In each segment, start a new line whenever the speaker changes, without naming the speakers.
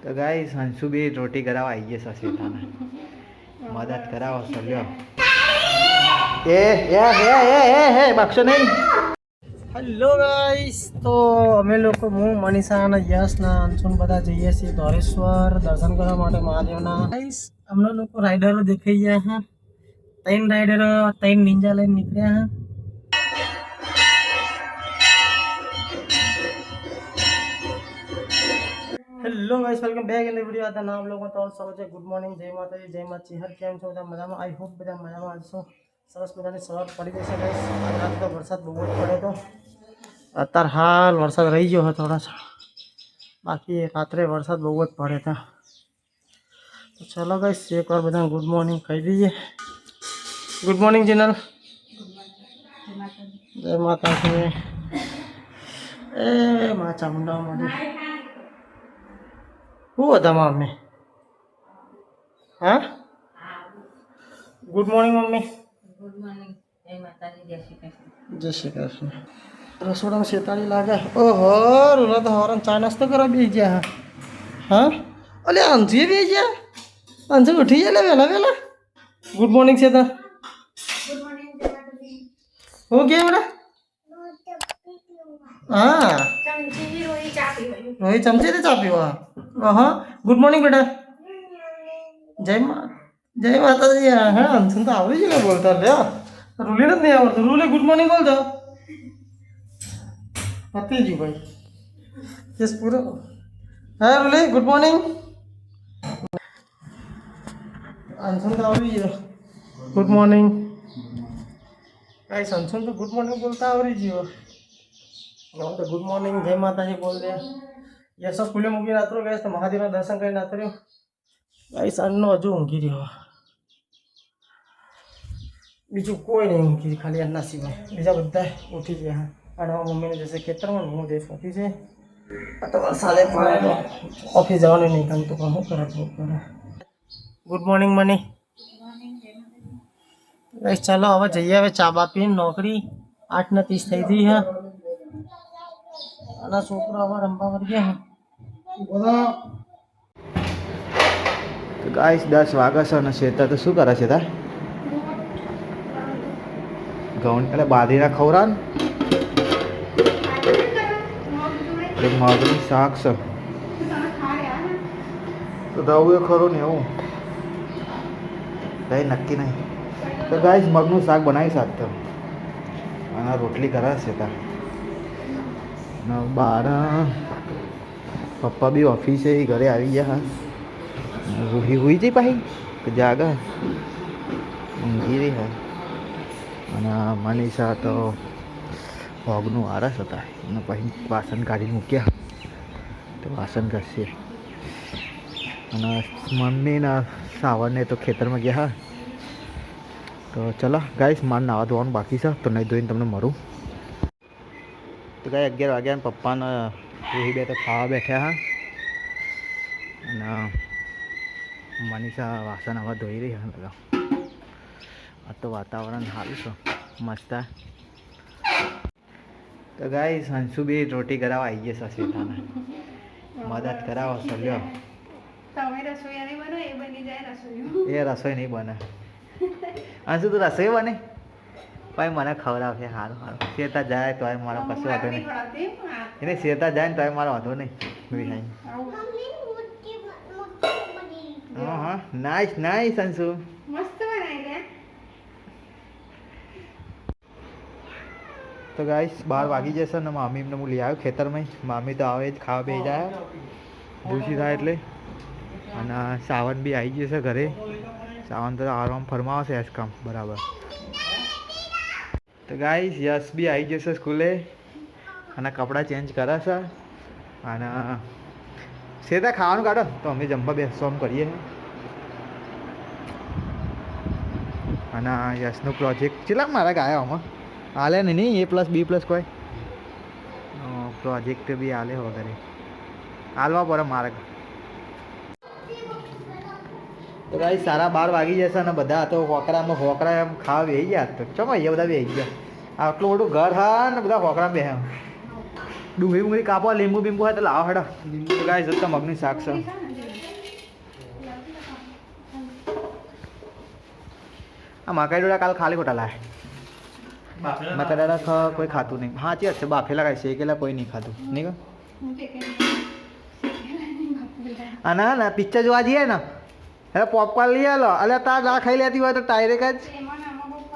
તો ગાઈસ હંસુ બી રોટી કરાવવા આવી ગયા છે શેતાને મદદ કરાવો સલ્યો એ બક્ષો નહીં.
હેલો ગાઈસ, તો અમે લોકો હું મનીષા અને યશ ના અંશુન બધા જઈએ છીએ ધોરેશ્વર દર્શન કરવા માટે મહાદેવના. ગાઈસ અમને લોકો રાઈડરો દેખાઈ ગયા છે. 3 રાઈડરો 3 નિંજા લઈને નીકળ્યા છે. Hello guys, welcome back in the video. आता नाम लोगों तो सब છે. ગુડ મોર્નિંગ, જય માતાજી, જય માચી. હર કેમ છો બધા મજામાં? આઈ હોપ બધા મજામાં હશો. સરસ મજાની સવાર પડી ગઈ છે ગાઈસ. આજ રાત તો વરસાદ બહુ જ પડ્યો તો અત્યારે હાલ વરસાદ રહી ગયો હતો થોડા, બાકી રાત્રે વરસાદ બહુ જ પડે હતા. તો ચલો ગાઈસ એકવાર બધાને ગુડ મોર્નિંગ કહી દઈએ. Good morning Jinal. જય માતાજી. એ મા ચામુંડા મારી શું હતા મમ્મી? હા, good morning mummy.
Good morning, જય માતાજી, જય શ્રી કૃષ્ણ.
જય શ્રી કૃષ્ણ. રસોડામાં 46 લાગે. ઓહો, રૂલા તો હવારમાં ચા નાસ્તો કરવા બેસી ગયા. હા, અલે અંજુ બેસી ગયા. અંજુ ઉઠી ગયા વહેલા વહેલા. ગુડ મોર્નિંગ છે.
ગુડ મોર્નિંગ, જય માતાજી.
હું કે બેટા? હા,
ચમચી રોઈ ચા પીવાય.
રોહિત ચમચી ચા પીવા. હા, ગુડ મોર્નિંગ બેટા. જય માતાજી. હા, અંજુ તો આવડી જ બોલતા લે. રૂલીને જ નહીં આવડતું. રૂલે ગુડ મોર્નિંગ બોલતો. પતિજી ભાઈ યસ પૂરો. હા રૂલે ગુડ મોર્નિંગ. અંશુન તો આવડી ગયો ગુડ મોર્નિંગ. ગાઈસ અંશુન તો ગુડ મોર્નિંગ બોલતા આવડી ગયો. હું તો ગુડ મોર્નિંગ જય માતાજી બોલ દે. યસ સ્કૂલે મૂકી રાત્રો ગાઈસ તો મહાદેવના દર્શન કરીને રાત્ર્યો. ગાઈસ અન્નો હજુ ઊંઘી રહ્યો. બીજું કોઈ નહીં ઊંઘી, ખાલી અન્ના સિવાય બીજા બધા ઉઠી ગયા. અને મમ્મીને જશે ખેતરમાં, હું દેશ ઓફિસ છે. આ તો વરસાદે પડે તો ઓફિસ જવાનું નહીં ગમતું, પણ શું કરે શું કરે. Good morning money. ગાઈસ ચાલો હવે જઈએ. હવે ચા બા પીને નોકરી 8:30 થઈ ગઈ છે. અને છોકરો હવે રમવા વળી ગયા.
તો ગાઈસ 10 વાગે છે અને શેતા તો શું કરે છે તા ઘઉં એટલે બાદરીના ખવરા ને મગનું શાક છે. તો દવું એ ખરું ને એવું કંઈ નક્કી નહીં. તો ગાઈસ મગનું શાક બનાવી શકતો અને રોટલી કરે છે તા. અને બાર પપ્પા બી ઓફિસે ઘરે આવી ગયા. રૂહી હુઈ જઈ પાછી કે જાગા ઊંઘી રહી હા. અને મનીષા તો હોગનું આરસ હતા અને પછી વાસણ કાઢી મૂક્યા તો વાસણ ઘસશે. અને મમ્મીના સાવરને તો ખેતરમાં ગયા હા. તો ચલો ગાઈસ મારે નાવા ધોવાનું બાકી છે તો નહીં ધોઈને તમને મળું. તો ગાય 11 વાગ્યા પપ્પાને રૂહી બે તો ખાવા બેઠ્યા હા. અને મનીષા વાસણ હવે ધોઈ રહી હા બધા. આ તો વાતાવરણ સારું છે મસ્ત. તો ગાઈસ હંસુ બી રોટી કરાવવા આવી ગયા છે શેતાને મદદ કરાવો સલ્યો.
તમે રસોઈ નહીં બનો, એ બની જાય રસોઈ.
એ રસોઈ નહીં બને. હંસુ તું રસોઈ બને ભાઈ મને ખવડાવશે. સારું સારું. શેતા જાય તો મારો કશું વાંધો નહીં. એને શેતા જાય ને તો મારો વાંધો નહીં. હા હા નાઈસ નાઈસ હંસુ.
મસ્ત બનાવી લે.
તો ગાઈસ 12 વાગી જશે ને મામી એમને હું લઈ આવ્યો ખેતરમાં. મામી તો આવે જ ખાવા બે જાય ભૂસી થાય એટલે. અને સાવન બી આવી જશે ઘરે. સાવન તો આરામ ફરમાવશે એસ કામ બરાબર. તો ગાઈસ યશ બી આવી જશે સ્કૂલે અને કપડાં ચેન્જ કરે છે. અને સીધા ખાવાનું કાઢો તો અમે જમવા બેસવા કરીએ. અને યશનો પ્રોજેક્ટ કેટલાક મારા ગાયા આમાં હાલે નહીં A+B+ કોઈ પ્રોજેક્ટ બી હાલે વગેરે હાલવા પડે મારે. તો ભાઈ 12:30 વાગી જશે અને બધા તો હોકરામાં હોકરા એમ ખાવા બેસી ગયા. તો ચલો અહીંયા બધા બેસી ગયા. આટલું મોટું ઘર હા ને બધા હોકરા બેસે. ડુંગળી બુંગળી કાપો લીંબુ બીંબુ હોય તો લાવો હેડો. ગાય જતા મગનું શાક છે. આ મકાઈ ડોળા કાલ ખાલી ખોટા લાય મકાઈ ડોળા કોઈ ખાતું નહીં. હા છે બાફેલા કાંઈ શેકેલા કોઈ નહીં ખાતું નહીં કહો. ના ના પિક્ચર જોવા જઈએ ને હવે પોપકોર્ન લઈ આલો એટલે તાર ના ખાઈ લેતી હોય તો ડાયરેક્ટ જ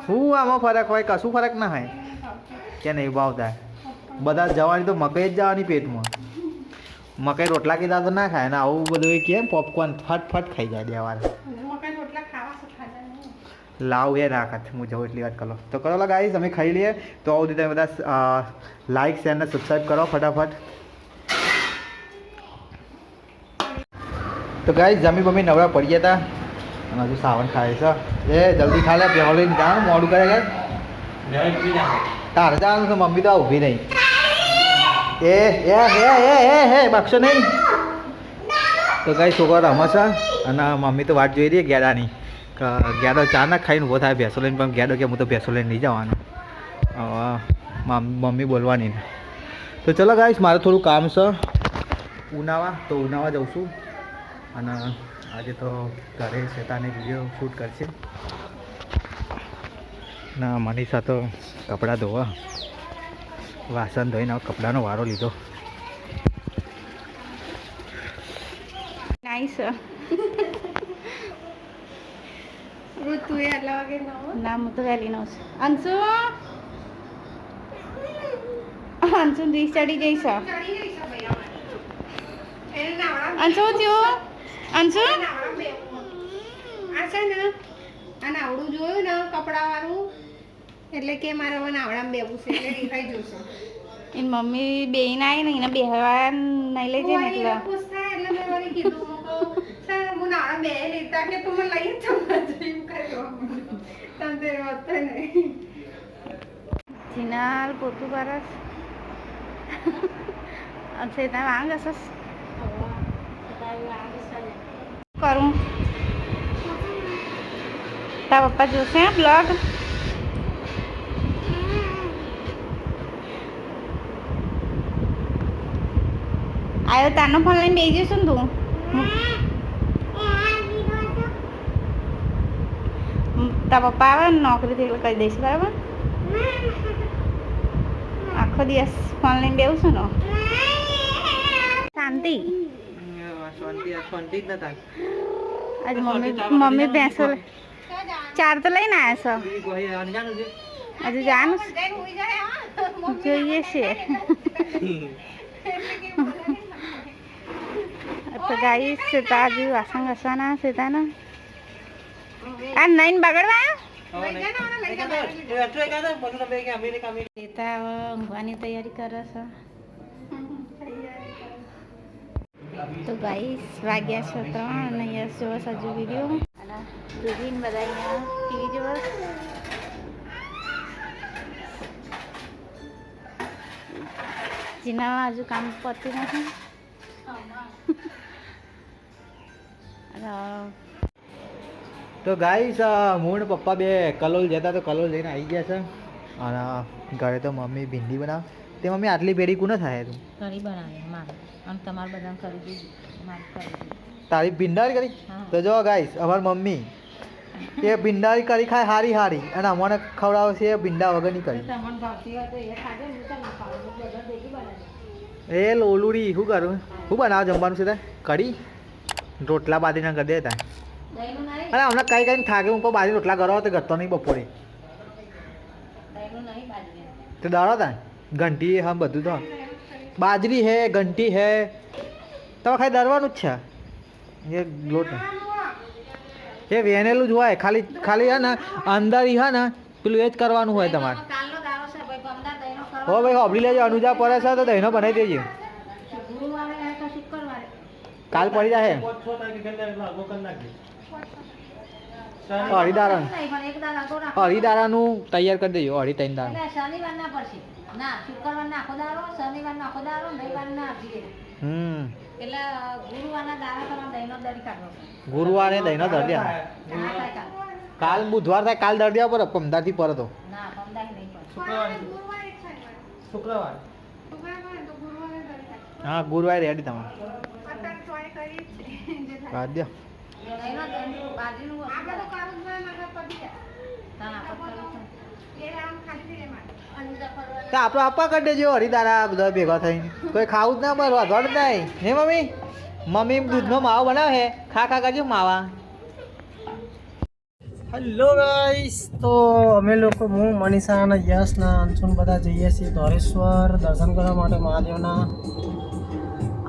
શું આમાં ફરક હોય? કશું ફરક ના હોય કે નહીં ભાવતા. બધા જવાની તો મકાઈ જ જવાની પેટમાં. મકાઈ રોટલા કીધા તો ના ખાય ને આવું બધું કેમ પોપકોર્ન ફટ ખાઈ જાય દેવાર. લાવ એ રાખત હું જવું એટલી વાત કરો તો કરો ગાઈસ અમે ખાઈ લઈએ. તો આવું તમે બધા લાઈક શેર ને સબસ્ક્રાઈબ કરો ફટાફટ. તો ગાઈસ જમી બમી નવરા પડી ગયા હતા અને હજુ સાવન ખાય છે. એ જલ્દી ખા લે પેલો લઈને જાણ મોડું કરે યાર. તારે જવાનું છે મમ્મી તો આ ઊભી નહીં. એ બક્ષો નહીં. તો ગાઈસ છોકરો રમે છે અને મમ્મી તો વાટ જોઈ રહી ગેડાની. ગેડો ચા ના ખાઈને ઊભો થાય ભેંસો લઈને પણ ગેડો કે હું તો ભેંસો લઈને નહીં જવાનું. મમ્મી બોલવાની. તો ચલો ગાઈસ મારે થોડું કામ છે ઉનાવા તો ઉનાવા જઉં છું. અને આજે તો ઘરે શેતાને વિડીયો શૂટ કરશે ના મનીષા તો કપડાં ધોવા વાસણ ધોઈને કપડાનો વારો લીધો.
નાઈસ ઋતુ એ આટલા વાગે ના હું તો વહેલી નવ છું. અંશુ દીસ ચડી જઈશ. અંશુ થયું અંશુ આ છે ને આ નાવડું જોયું ને કપડા વાળું એટલે કે મારે હવે નાવડામાં બેવું છે એટલે દેખાઈ જશે. એની મમ્મી બેન આવી ને એને બેહવા નહીં લઈ જાય ને એટલે ખુશ થાય એટલે મેં વળી કીધું હું નાવડા બે લેતા કે તું મને લઈ જ એમ કર્યો તને વાત નહીં. જીનાલ પોતું પરસ અચ્છા ત્યાં વાંગ હશે કરું તારા પપ્પા જોશે બ્લોગ. આવ્યો તારનો ફોન લઈને બેસી જઈશું ને તું. તારા પપ્પા આવે ને નોકરીથી એટલે કહી દઈશ બરાબર. આખો દિવસ ફોન લઈને બેવું છું ને શાંતિ. આજે મમ્મી ભેંસો ચાર તો લઈને આવ્યા છો હજુ જાનું જોઈએ છે. તો ગાઈ સીતા હજુ વાસણ ઘસવાના સીતાના આ નહીં બગડવા સીતા ઊંઘવાની તૈયારી કરે છે. તો ગાઈસ વાગ્યા છે 3 અને યસ જોવો હજુ વિડીયો અને રૂબીન બધા અહીંયા ટીવી જોવો. જીનામાં હજુ કામ પત્યું નથી.
તો ગાઈસ હું ને પપ્પા બે કલોલ જતા તો કલોલ લઈને આવી ગયા છે. અને ઘરે તો મમ્મી ભીંડી બનાવ તે મમ્મી આટલી પેઢી કોને થાય તું
કરી બનાવી મારે અને તમારે બધા કરી દીધી મારે કરી
તારી ભીંડારી કરી. તો જો ગાઈસ અમારી મમ્મી એ ભીંડારી કરી ખાય હારી હારી અને અમને ખવડાવે છે ભીંડા વગરની કરી.
તમને ભાવતી હોય તો એ ખાજે હું તો ના ખાવું બધા ભેગી બનાવી.
એ લોલુડી શું કરું શું બનાવ જમવાનું છે કઢી રોટલા બાંધીને કરી દેતા.
દહીંનું નહીં
અને હમણાં કઈ કઈ થાકે હું પણ બાજરી રોટલા કરો તો ઘરતો નહીં બપોરે
દહીંનું નહીં બાજરી
તો દાડો તા ઘંટી હા બધું તો બાજરી હે ઘંટી હે તો ખાલી દરવાનું જ છે એ લોટ એ વેનેલું જ હોય ખાલી ખાલી હે ને અંદર હે ને પેલું એ જ કરવાનું હોય તમારે.
કાલનો દાડો છે ભાઈ ગમદાર દહીંનો
હો ભાઈ હોબળી લેજો અનુજા પડે છે તો દહીંનો બનાવી દેજે.
ગુરુવારે રહે તો શુક્રવારે
કાલ પડી જાય હરિદારણ
નહીં પણ એક દાડો અગાઉ રાખો.
હરિદારાનું તૈયાર કરી દેજો અઢી 3 દાડા.
એટલે શનિવાર ના પડશે ના શુક્રવાર ના આખો દાડો શનિવાર ના આખો દાડો રવિવાર ના આપીએ એટલે ગુરુવારના દાડા તમારે દહીંનો દરી કાઢવો
ગુરુવારે દહીંનો દર્યા કાલ બુધવાર થાય કાલ દર્યા પર પમદારથી પર તો
ના પમદાર નહીં પડે
શુક્રવાર હા ગુરુવારે રેડી તમારે કાઢ દો.
દહીંનો બાજરીનું તાન આપત કરું છું.
તો આપણે આપવા કરી દેજો હરિદારા બધા ભેગા થઈને કોઈ ખાવું જ ના મળે વાંધો જ નહીં હે મમ્મી મમ્મી દૂધનો માવો બનાવે છે ખા ખા કરજો માવા
હેલો ગાઈસ, તો અમે લોકો હું મનીષા અને યશ ના અંશુન બધા જઈએ છીએ ધોરેશ્વર દર્શન કરવા માટે મહાદેવના.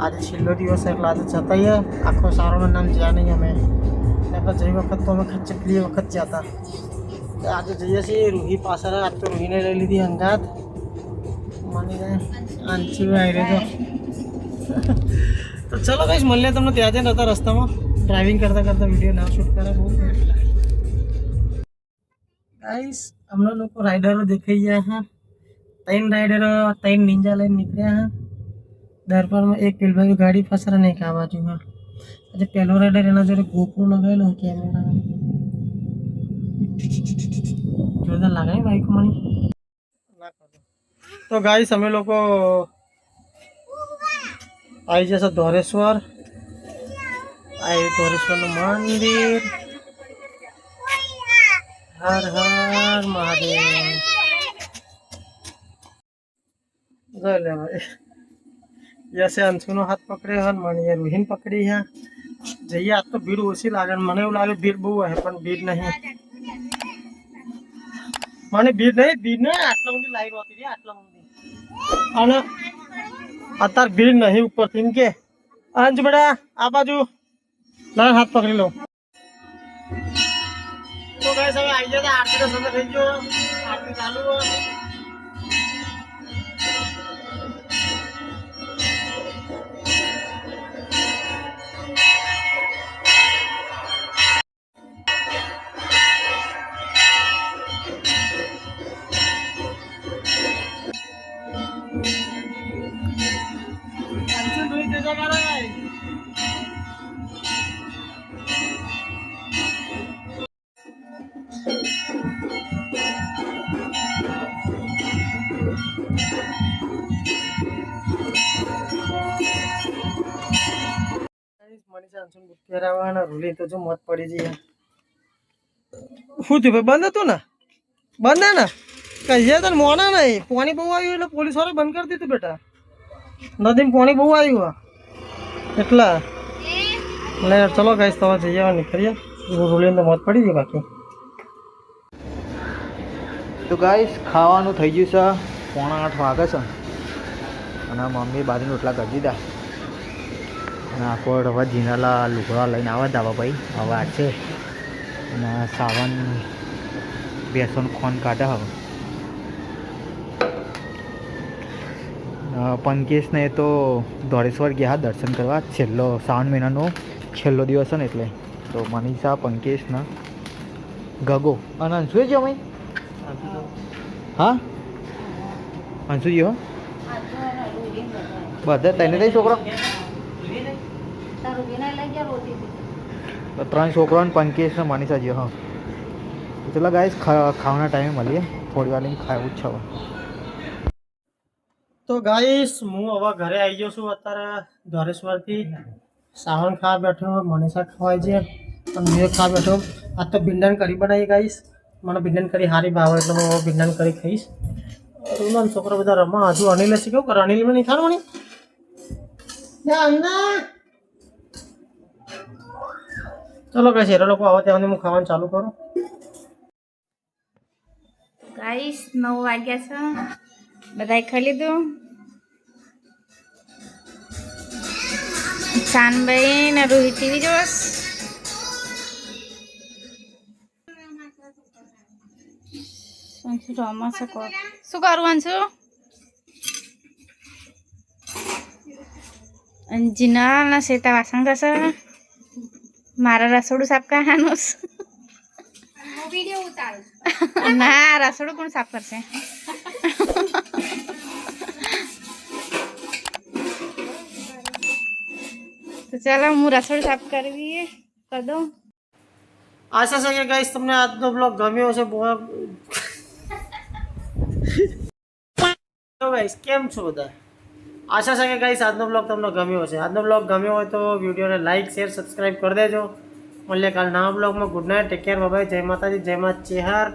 આજે છેલ્લો દિવસ એટલે આજે જતાઈએ આખો સારોનું નામ જ્યાં નહીં અમે એટલે જઈ વખત તો અમે કેટલી વખત ગયા હતા. આજે જઈએ છીએ રૂહી પાછળ. આજ તો રૂહીને લઈ લીધી અંગાત મને અંશુ આવી રહ્યો તો ચલો ગાઈસ મળીએ તમને ત્યાં જઈને હતા રસ્તામાં ડ્રાઇવિંગ કરતાં કરતાં વિડીયો ના શૂટ કરે બહુ ગાઈસ. હમણાં લોકો રાઈડરો દેખાઈ ગયા હા. 3 રાઈડરો 3 નિંજા લઈને નીકળ્યા હા. દરબારમાં એક પેલ બાજુ ગાડી ફસરા નહીં આ બાજુ હા. આજે પહેલો રાઈડર એના જોડે ગોપરું લગાવેલો કેમેરા જોરદાર લાગે બાઈક મને. તો ગાઈસ અમે લોકો આવી જશે ધોરેશ્વર. આ ધોરેશ્વરનું મંદિર. હર હર મહાદેવ. જય લે ભાઈ. યસે અંશુનો હાથ પકડ્યો હે મને રૂહીન પકડી હે. જઈએ આજ તો ભીડ ઓછી લાગે મને એવું લાગે ભીડ બહુ હે પણ ભીડ નહીં. મને ભીડ નહીં આટલા ઊંધી લાઈન હોતી હતી આટલા ઊંધી અને અત્યારે ભીડ નહીં ઉપરથી એમ કે અંશ બેટા આ બાજુ ના હાથ પકડી લો. તો ગાઈસ હવે આવી જતા આરતીનો સમય થઈ ગયો. આરતી ચાલુ રૂલી તો જો મત પડી જઈએ. શું થયું ભાઈ? બંધ હતું ને? બંધ હે ને? કહીએ તને મોના નહીં. પાણી બહુ આવ્યું એટલે પોલીસ વાળા બંધ કરી દીધું બેટા. નદીમાં પાણી બહુ આવ્યું એટલા એટલે ચલો ગાઈસ તો જઈએ નીકળીએ. રૂલીને તો મત પડી ગઈ બાકી.
તો ગાઈસ ખાવાનું થઈ ગયું છે. 7:45 વાગે છે અને મમ્મી બાજુ રોટલા કરી દીધા અને આખો હવે જીનાલા લુગડા લઈને આવે દાવા ભાઈ હવે આ છે અને સાવન બેસન ખોન કાઢે હવે. પંકેશને તો ધોળેશ્વર ગયા દર્શન કરવા. છેલ્લો શ્રાવણ મહિનાનો છેલ્લો દિવસ છે ને એટલે તો મનીષા પંકેશને ગગો અને અંશુએ જ અમે હા અંશુજી હો બધા તને કઈ છોકરો? તો 3 છોકરો ને પંકેશ ને મનીષાજી હા. ચલો ગાઈસ ખાવાના ટાઈમે મળીએ થોડી વાર લઈને ખાવું જ છે હવે.
તો ગાઈસ હું હવે ઘરે આવી ગયો છું અત્યારે ધોરેશ્વરથી. સાવન ખાવા બેઠો મનીષા ખવાય છે અને મેં ખાવા બેઠો. આ તો ભીંડાની કઢી બનાવી ગાઈસ. મને ભીંડાની કઢી સારી ભાવે એટલે હું ભીંડાની કઢી ખાઈશ. રૂના છોકરા બધા રમવા હજુ અનિલે શીખ્યું કે અનિલમાં નહીં ખાવાનું ચલો કઈ છે લોકો આવે ત્યાં હું ખાવાનું ચાલુ કરું.
ગાઈસ 9 વાગ્યા છે. બધાએ ખાઈ લીધું. શાનભાઈ ને રોહિત ટીવી જોશ. શું કરું અંશુ? અંજના ના સેતા વાસણ કરશે. મારા રસોડું સાફ કરવાનું. ના રસોડું કોણ સાફ કરશે? તો ચાલો હું રસોડું સાફ કરી દઉં.
આશા છે કે ગાઈસ તમને આજનો બ્લોગ ગમ્યો હશે. તો ગાઈસ કેમ છો બધા? આશા છે કે ગાઈસ આજનો બ્લોગ તમને ગમ્યો હશે. આજનો બ્લોગ ગમ્યો હોય તો વિડીયોને લાઈક શેર સબસ્ક્રાઈબ કરી દેજો. મળીએ કાલ નવા બ્લોગમાં. Good night, take care, bye. જય માતાજી, જય મા ચેહર.